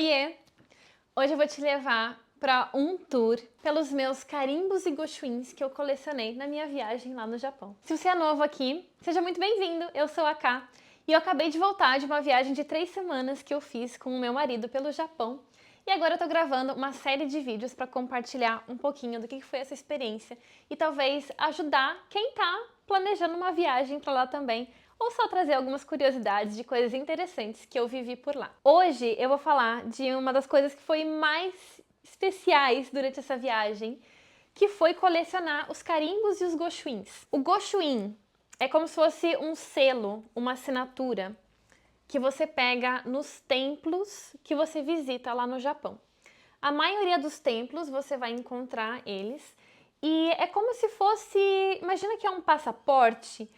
Oiê! Hoje eu vou te levar para um tour pelos meus carimbos e gochuins que eu colecionei na minha viagem lá no Japão. Se você é novo aqui, seja muito bem-vindo! Eu sou a Ká e eu acabei de voltar de uma viagem de 3 semanas que eu fiz com o meu marido pelo Japão. E agora eu tô gravando uma série de vídeos para compartilhar um pouquinho do que foi essa experiência e talvez ajudar quem tá planejando uma viagem para lá também, ou só trazer algumas curiosidades de coisas interessantes que eu vivi por lá. Hoje eu vou falar de uma das coisas que foi mais especiais durante essa viagem, que foi colecionar os carimbos e os gochuins. O gochuin é como se fosse um selo, uma assinatura que você pega nos templos que você visita lá no Japão. A maioria dos templos você vai encontrar eles e é como se fosse, imagina que é um passaporte,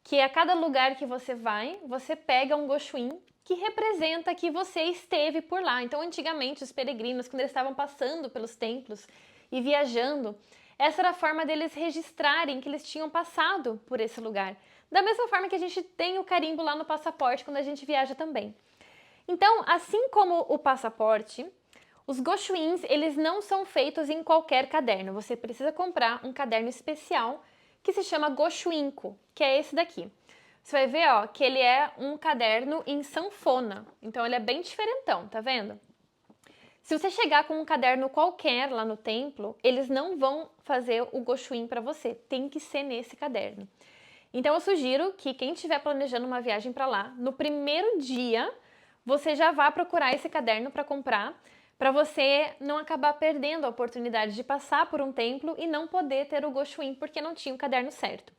que a cada lugar que você vai, você pega um gochuin que representa que você esteve por lá. Então, antigamente, os peregrinos, quando eles estavam passando pelos templos e viajando, essa era a forma deles registrarem que eles tinham passado por esse lugar. Da mesma forma que a gente tem o carimbo lá no passaporte quando a gente viaja também. Então, assim como o passaporte, os gochuins, eles não são feitos em qualquer caderno. Você precisa comprar um caderno especial que se chama Gochuinko, que é esse daqui. Você vai ver, ó, que ele é um caderno em sanfona. Então, ele é bem diferentão, tá vendo? Se você chegar com um caderno qualquer lá no templo, eles não vão fazer o gochuin para você. Tem que ser nesse caderno. Então, eu sugiro que quem estiver planejando uma viagem para lá, no primeiro dia, você já vá procurar esse caderno para comprar, para você não acabar perdendo a oportunidade de passar por um templo e não poder ter o gochuin porque não tinha o caderno certo.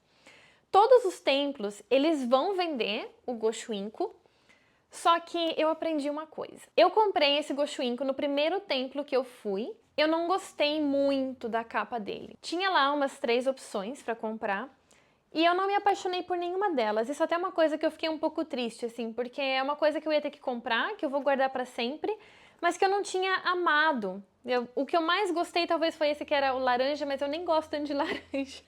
Todos os templos, eles vão vender o gochuinko, só que eu aprendi uma coisa. Eu comprei esse gochuinko no primeiro templo que eu fui. Eu não gostei muito da capa dele. Tinha lá umas 3 opções para comprar e eu não me apaixonei por nenhuma delas. Isso até é uma coisa que eu fiquei um pouco triste, assim, porque é uma coisa que eu ia ter que comprar, que eu vou guardar para sempre, mas que eu não tinha amado. O que eu mais gostei talvez foi esse que era o laranja, mas eu nem gosto tanto de laranja.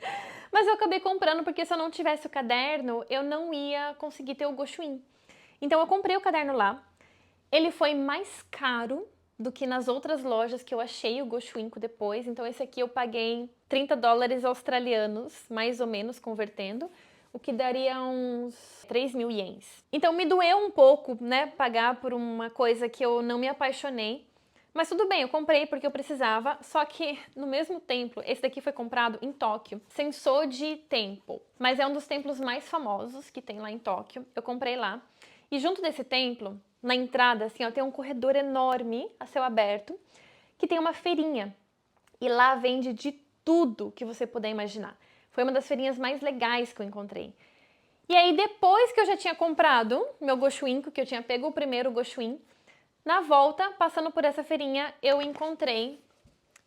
Mas eu acabei comprando porque se eu não tivesse o caderno, eu não ia conseguir ter o gochuin. Então eu comprei o caderno lá. Ele foi mais caro do que nas outras lojas que eu achei o gochuinko depois. Então esse aqui eu paguei 30 dólares australianos, mais ou menos, convertendo, o que daria uns 3.000 ienes. Então me doeu um pouco, né, pagar por uma coisa que eu não me apaixonei. Mas tudo bem, eu comprei porque eu precisava, só que no mesmo templo, esse daqui foi comprado em Tóquio, Sensoji Temple, mas é um dos templos mais famosos que tem lá em Tóquio. Eu comprei lá. E junto desse templo, na entrada, assim, ó, tem um corredor enorme a céu aberto, que tem uma feirinha. E lá vende de tudo que você puder imaginar. Foi uma das feirinhas mais legais que eu encontrei. E aí, depois que eu já tinha comprado meu gochuinko, que eu tinha pego o primeiro gochuin, na volta, passando por essa feirinha, eu encontrei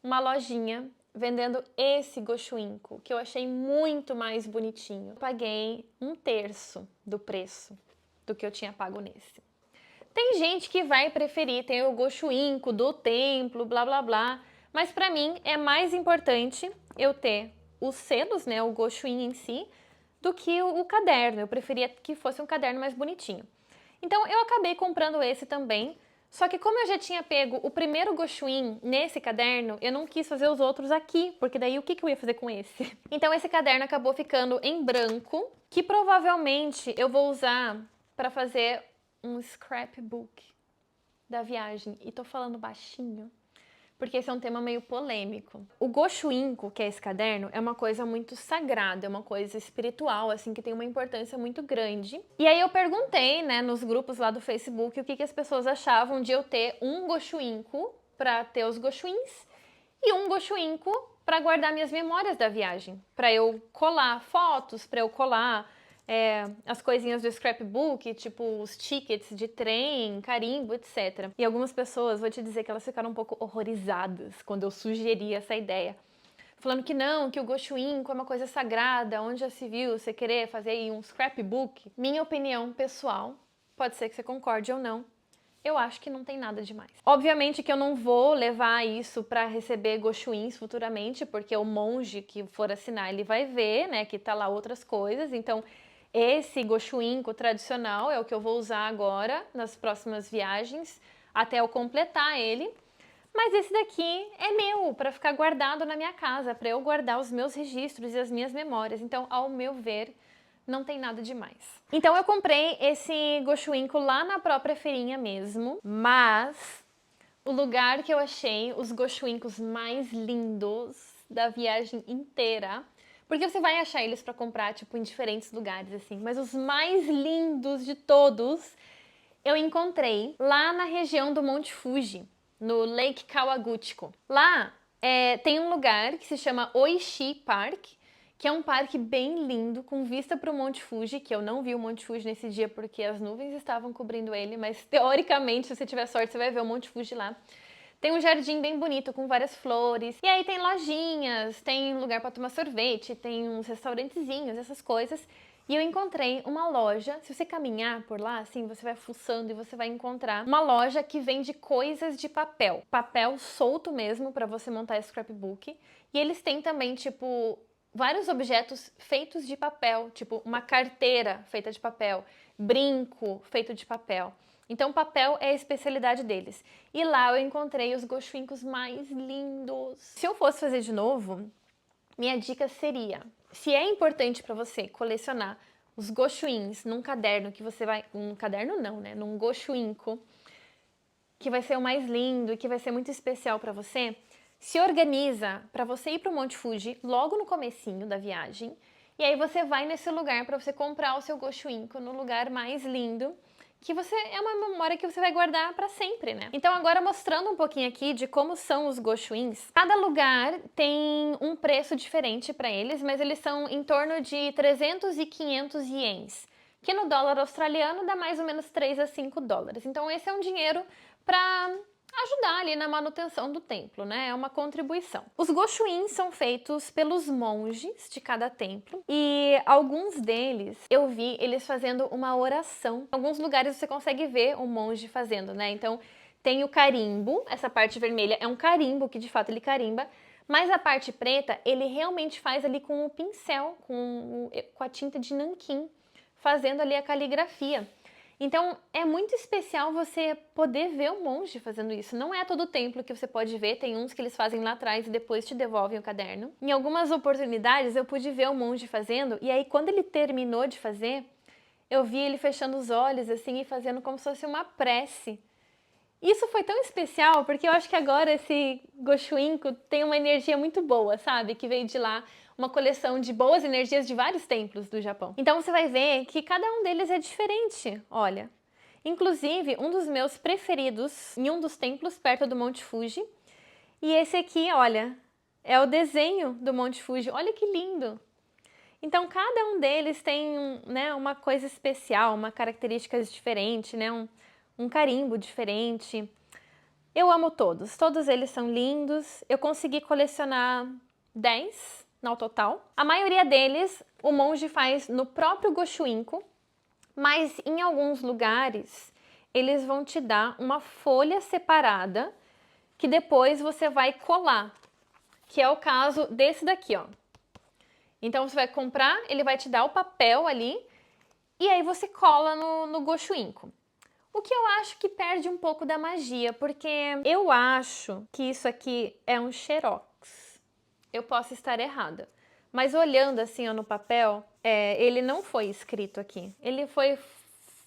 uma lojinha vendendo esse gochuinko, que eu achei muito mais bonitinho. Eu paguei 1/3 do preço do que eu tinha pago nesse. Tem gente que vai preferir ter o gochuinko do templo, blá blá blá, mas pra mim é mais importante eu ter os selos, né, o gochuin em si, do que o caderno. Eu preferia que fosse um caderno mais bonitinho. Então eu acabei comprando esse também, só que como eu já tinha pego o primeiro gochuin nesse caderno, eu não quis fazer os outros aqui, porque daí o que eu ia fazer com esse? Então esse caderno acabou ficando em branco, que provavelmente eu vou usar para fazer um scrapbook da viagem. E tô falando baixinho, porque esse é um tema meio polêmico. O gochuinko, que é esse caderno, é uma coisa muito sagrada, é uma coisa espiritual, assim, que tem uma importância muito grande. E aí eu perguntei, né, nos grupos lá do Facebook, o que as pessoas achavam de eu ter um gochuinko para ter os gochuins e um gochuinko para guardar minhas memórias da viagem, para eu colar fotos, para eu colar as coisinhas do scrapbook, tipo os tickets de trem, carimbo, etc. E algumas pessoas, vou te dizer que elas ficaram um pouco horrorizadas quando eu sugeri essa ideia. Falando que não, que o gochuinko é uma coisa sagrada, onde já se viu você querer fazer aí um scrapbook. Minha opinião pessoal, pode ser que você concorde ou não, eu acho que não tem nada demais. Obviamente que eu não vou levar isso para receber gochuins futuramente, porque o monge que for assinar, ele vai ver, né, que tá lá outras coisas. Então, esse gochuinko tradicional é o que eu vou usar agora nas próximas viagens. até eu completar ele. Mas esse daqui é meu, para ficar guardado na minha casa, para eu guardar os meus registros e as minhas memórias. Então, ao meu ver, não tem nada demais. Então eu comprei esse Goshuinko lá na própria feirinha mesmo, mas o lugar que eu achei os Goshuinkos mais lindos da viagem inteira, porque você vai achar eles para comprar tipo em diferentes lugares assim, mas os mais lindos de todos eu encontrei lá na região do Monte Fuji, no Lake Kawaguchiko. Lá tem um lugar que se chama Oishi Park, que é um parque bem lindo, com vista para o Monte Fuji, que eu não vi o Monte Fuji nesse dia porque as nuvens estavam cobrindo ele, mas teoricamente, se você tiver sorte, você vai ver o Monte Fuji lá. Tem um jardim bem bonito, com várias flores, e aí tem lojinhas, tem lugar para tomar sorvete, tem uns restaurantezinhos, essas coisas. E eu encontrei uma loja, se você caminhar por lá, assim, você vai fuçando e você vai encontrar uma loja que vende coisas de papel. Papel solto mesmo para você montar scrapbook. E eles têm também, tipo, vários objetos feitos de papel, tipo uma carteira feita de papel, brinco feito de papel. Então, papel é a especialidade deles. E lá eu encontrei os Goshuinkos mais lindos. Se eu fosse fazer de novo, minha dica seria: se é importante para você colecionar os Goshuins num caderno que você vai... Um caderno não, né? Num Goshuinko, que vai ser o mais lindo e que vai ser muito especial para você, se organiza para você ir para o Monte Fuji logo no comecinho da viagem, e aí você vai nesse lugar para você comprar o seu Goshuinko no lugar mais lindo, que você é uma memória que você vai guardar para sempre, né? Então agora mostrando um pouquinho aqui de como são os Goshuins. Cada lugar tem um preço diferente para eles, mas eles são em torno de 300 e 500 ienes, que no dólar australiano dá mais ou menos 3 a 5 dólares. Então esse é um dinheiro para ajudar ali na manutenção do templo, né? É uma contribuição. Os Goshuins são feitos pelos monges de cada templo e alguns deles eu vi eles fazendo uma oração. Em alguns lugares você consegue ver um monge fazendo, né? Então tem o carimbo, essa parte vermelha é um carimbo que de fato ele carimba, mas a parte preta ele realmente faz ali com o pincel, com a tinta de nanquim, fazendo ali a caligrafia. Então, é muito especial você poder ver o monge fazendo isso. Não é todo templo que você pode ver, tem uns que eles fazem lá atrás e depois te devolvem o caderno. Em algumas oportunidades, eu pude ver o monge fazendo, e aí quando ele terminou de fazer, eu vi ele fechando os olhos assim e fazendo como se fosse uma prece. Isso foi tão especial, porque eu acho que agora esse Goshuinko tem uma energia muito boa, sabe? Que veio de lá, uma coleção de boas energias de vários templos do Japão. Então você vai ver que cada um deles é diferente, olha. Inclusive, um dos meus preferidos em um dos templos perto do Monte Fuji. E esse aqui, olha, é o desenho do Monte Fuji. Olha que lindo! Então cada um deles tem, né, uma coisa especial, uma característica diferente, né? Um carimbo diferente. Eu amo todos, todos eles são lindos. Eu consegui colecionar 10 no total. A maioria deles o monge faz no próprio Goshuinko, mas em alguns lugares eles vão te dar uma folha separada que depois você vai colar, que é o caso desse daqui, ó. Então você vai comprar, ele vai te dar o papel ali e aí você cola no Goshuinko. O que eu acho que perde um pouco da magia, porque eu acho que isso aqui é um xerox. Eu posso estar errada. Mas olhando assim ó, no papel, ele não foi escrito aqui. Ele foi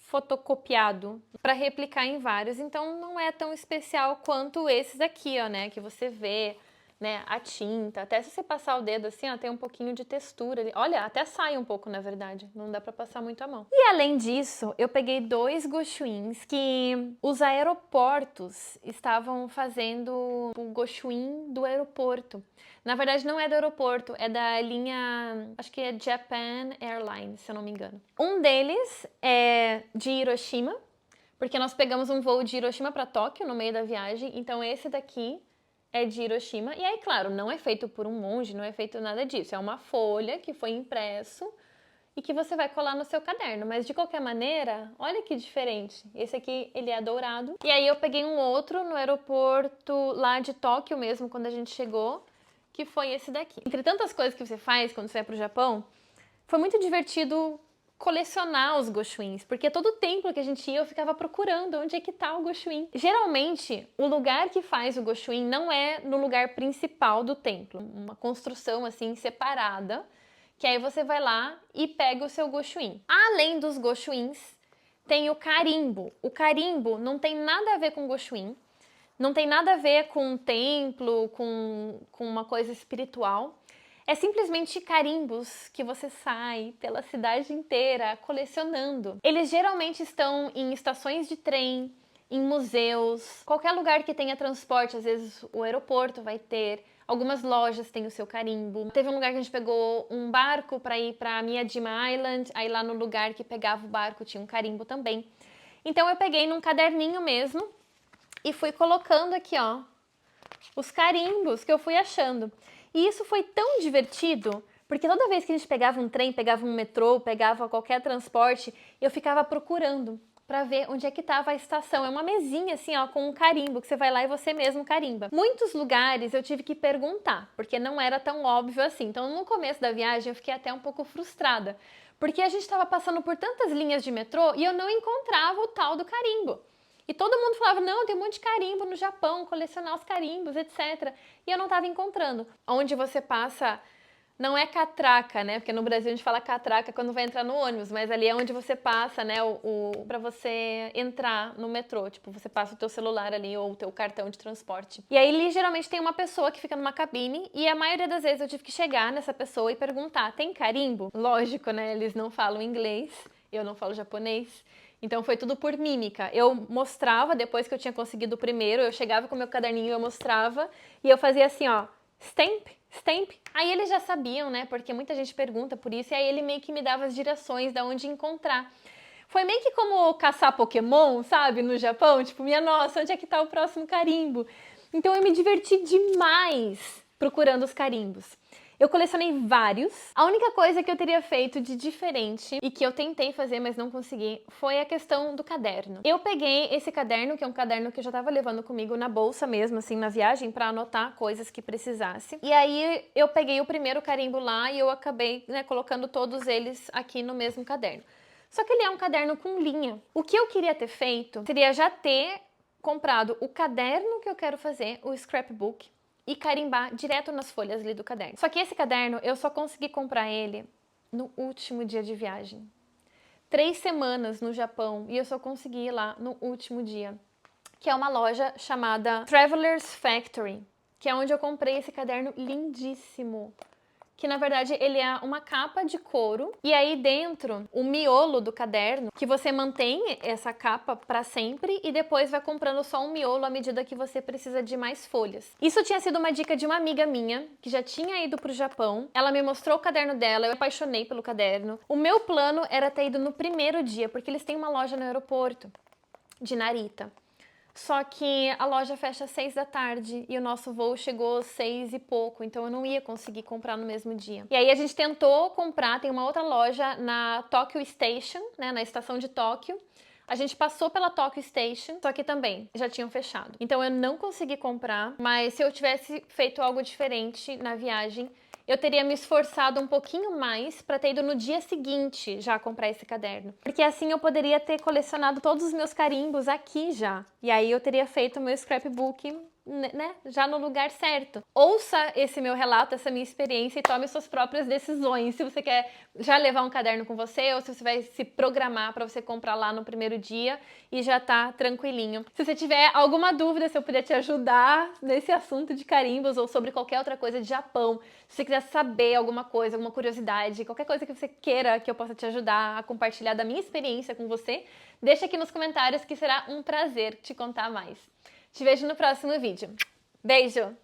fotocopiado para replicar em vários, então não é tão especial quanto esses aqui, ó, né? Que você vê, né, a tinta, até se você passar o dedo assim, ó, tem um pouquinho de textura ali. Olha, até sai um pouco, na verdade, não dá para passar muito a mão. E além disso, eu peguei 2 Goshuins que os aeroportos estavam fazendo o Goshuin do aeroporto. Na verdade, não é do aeroporto, é da linha, acho que é Japan Airlines, se eu não me engano. Um deles é de Hiroshima, porque nós pegamos um voo de Hiroshima para Tóquio no meio da viagem, então esse daqui é de Hiroshima. E aí, claro, não é feito por um monge, não é feito nada disso. É uma folha que foi impresso e que você vai colar no seu caderno. Mas, de qualquer maneira, olha que diferente. Esse aqui, ele é dourado. E aí eu peguei um outro no aeroporto lá de Tóquio mesmo, quando a gente chegou, que foi esse daqui. Entre tantas coisas que você faz quando você vai pro Japão, foi muito divertido colecionar os Goshuins, porque todo templo que a gente ia eu ficava procurando onde é que tá o Goshuin. Geralmente, o lugar que faz o Goshuin não é no lugar principal do templo, uma construção assim separada, que aí você vai lá e pega o seu Goshuin. Além dos Goshuins, tem o carimbo. O carimbo não tem nada a ver com Goshuin, não tem nada a ver com um templo, com uma coisa espiritual. É simplesmente carimbos que você sai pela cidade inteira colecionando. Eles geralmente estão em estações de trem, em museus, qualquer lugar que tenha transporte, às vezes o aeroporto vai ter, algumas lojas têm o seu carimbo. Teve um lugar que a gente pegou um barco para ir para Miyajima Island, aí lá no lugar que pegava o barco tinha um carimbo também. Então eu peguei num caderninho mesmo e fui colocando aqui, ó, os carimbos que eu fui achando. E isso foi tão divertido, porque toda vez que a gente pegava um trem, pegava um metrô, pegava qualquer transporte, eu ficava procurando para ver onde é que estava a estação. É uma mesinha assim, ó, com um carimbo, que você vai lá e você mesmo carimba. Muitos lugares eu tive que perguntar, porque não era tão óbvio assim. Então, no começo da viagem, eu fiquei até um pouco frustrada, porque a gente estava passando por tantas linhas de metrô e eu não encontrava o tal do carimbo. E todo mundo falava, não, tem um monte de carimbo no Japão, colecionar os carimbos, etc. E eu não estava encontrando. Onde você passa, não é catraca, né? Porque no Brasil a gente fala catraca quando vai entrar no ônibus, mas ali é onde você passa, né, para você entrar no metrô. Tipo, você passa o teu celular ali ou o teu cartão de transporte. E aí ali geralmente tem uma pessoa que fica numa cabine e a maioria das vezes eu tive que chegar nessa pessoa e perguntar, tem carimbo? Lógico, né? Eles não falam inglês, eu não falo japonês. Então foi tudo por mímica. Eu mostrava, depois que eu tinha conseguido o primeiro, eu chegava com o meu caderninho, eu mostrava, e eu fazia assim, ó, stamp, stamp. Aí eles já sabiam, né, porque muita gente pergunta por isso, e aí ele meio que me dava as direções de onde encontrar. Foi meio que como caçar Pokémon, sabe, no Japão, tipo, minha nossa, onde é que tá o próximo carimbo? Então eu me diverti demais procurando os carimbos. Eu colecionei vários. A única coisa que eu teria feito de diferente e que eu tentei fazer, mas não consegui, foi a questão do caderno. Eu peguei esse caderno, que é um caderno que eu já tava levando comigo na bolsa mesmo, assim, na viagem, pra anotar coisas que precisasse. E aí eu peguei o primeiro carimbo lá e eu acabei, né, colocando todos eles aqui no mesmo caderno. Só que ele é um caderno com linha. O que eu queria ter feito seria já ter comprado o caderno que eu quero fazer, o scrapbook, e carimbar direto nas folhas ali do caderno. Só que esse caderno, eu só consegui comprar ele no último dia de viagem. 3 semanas no Japão e eu só consegui ir lá no último dia. Que é uma loja chamada Traveler's Factory, que é onde eu comprei esse caderno lindíssimo. Que na verdade ele é uma capa de couro e aí dentro o miolo do caderno, que você mantém essa capa para sempre e depois vai comprando só um miolo à medida que você precisa de mais folhas. Isso tinha sido uma dica de uma amiga minha que já tinha ido pro Japão. Ela me mostrou o caderno dela, eu me apaixonei pelo caderno. O meu plano era ter ido no primeiro dia, porque eles têm uma loja no aeroporto de Narita. Só que a loja fecha às 6 da tarde e o nosso voo chegou às 6 e pouco, então eu não ia conseguir comprar no mesmo dia. E aí a gente tentou comprar, tem uma outra loja na Tokyo Station, né, na estação de Tóquio. A gente passou pela Tokyo Station, só que também já tinham fechado. Então eu não consegui comprar, mas se eu tivesse feito algo diferente na viagem, eu teria me esforçado um pouquinho mais para ter ido no dia seguinte já comprar esse caderno. Porque assim eu poderia ter colecionado todos os meus carimbos aqui já. E aí eu teria feito o meu scrapbook, né, já no lugar certo. Ouça esse meu relato, essa minha experiência e tome suas próprias decisões. Se você quer já levar um caderno com você ou se você vai se programar para você comprar lá no primeiro dia e já tá tranquilinho. Se você tiver alguma dúvida, se eu puder te ajudar nesse assunto de carimbos ou sobre qualquer outra coisa de Japão, se você quiser saber alguma coisa, alguma curiosidade, qualquer coisa que você queira que eu possa te ajudar a compartilhar da minha experiência com você, deixa aqui nos comentários que será um prazer te contar mais. Te vejo no próximo vídeo. Beijo!